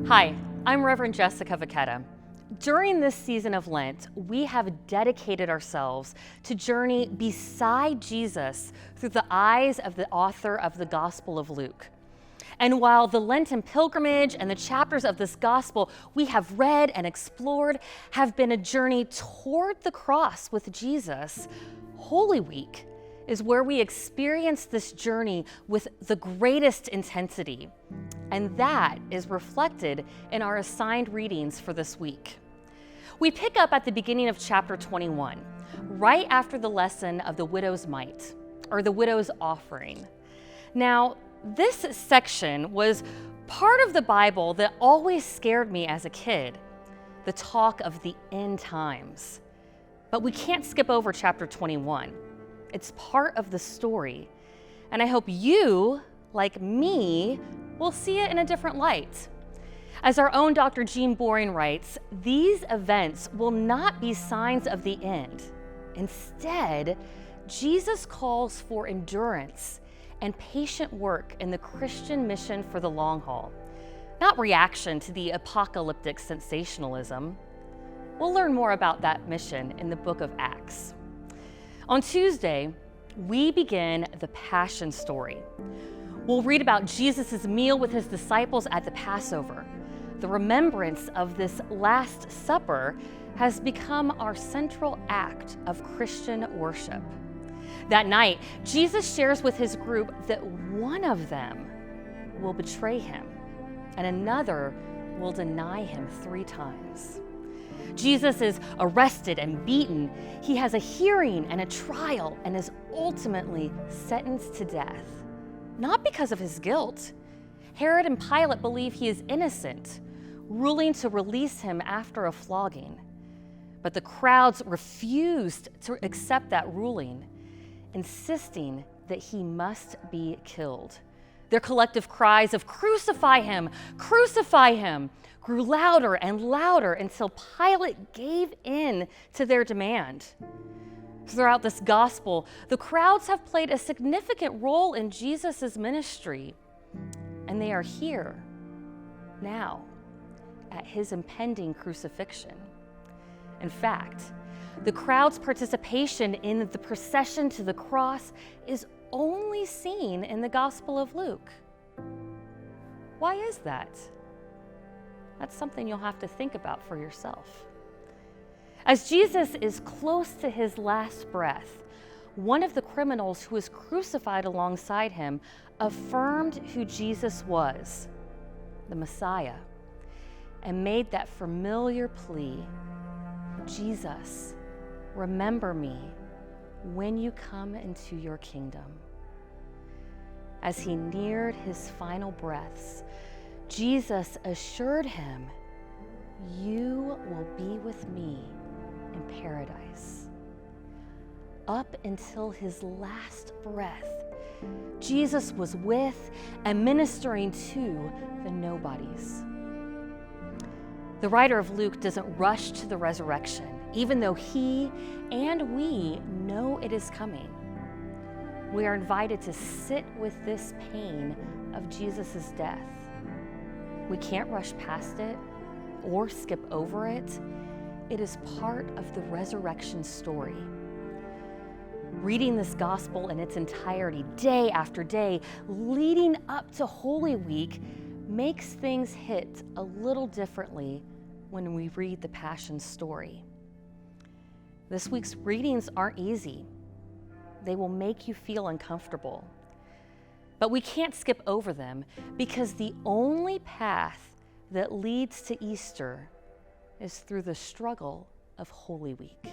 Hi, I'm Reverend Jessica Vacketta. During this season of Lent, we have dedicated ourselves to journey beside Jesus through the eyes of the author of the Gospel of Luke. And while the Lenten pilgrimage and the chapters of this gospel we have read and explored have been a journey toward the cross with Jesus, Holy Week is where we experience this journey with the greatest intensity. And that is reflected in our assigned readings for this week. We pick up at the beginning of chapter 21, right after the lesson of the widow's mite, or the widow's offering. Now, this section was part of the Bible that always scared me as a kid, the talk of the end times. But we can't skip over chapter 21. It's part of the story. And I hope you, like me, will see it in a different light. As our own Dr. Jean Boring writes, these events will not be signs of the end. Instead, Jesus calls for endurance and patient work in the Christian mission for the long haul, not reaction to the apocalyptic sensationalism. We'll learn more about that mission in the book of Acts. On Tuesday, we begin the Passion story. We'll read about Jesus' meal with his disciples at the Passover. The remembrance of this Last Supper has become our central act of Christian worship. That night, Jesus shares with his group that one of them will betray him and another will deny him 3 times. Jesus is arrested and beaten. He has a hearing and a trial and is ultimately sentenced to death. Not because of his guilt. Herod and Pilate believe he is innocent, ruling to release him after a flogging. But the crowds refused to accept that ruling, insisting that he must be killed. Their collective cries of crucify him, grew louder and louder until Pilate gave in to their demand. Throughout this gospel, the crowds have played a significant role in Jesus' ministry, and they are here now at his impending crucifixion. In fact, the crowd's participation in the procession to the cross is only seen in the Gospel of Luke. Why is that? That's something you'll have to think about for yourself. As Jesus is close to his last breath, one of the criminals who was crucified alongside him affirmed who Jesus was, the Messiah, and made that familiar plea, Jesus, remember me when you come into your kingdom. As he neared his final breaths, Jesus assured him, you will be with me in paradise. Up until his last breath, Jesus was with and ministering to the nobodies. The writer of Luke doesn't rush to the resurrection, even though he and we know it is coming. We are invited to sit with this pain of Jesus' death. We can't rush past it or skip over it. It is part of the resurrection story. Reading this gospel in its entirety, day after day, leading up to Holy Week, makes things hit a little differently when we read the Passion story. This week's readings aren't easy. They will make you feel uncomfortable. But we can't skip over them because the only path that leads to Easter is through the struggle of Holy Week.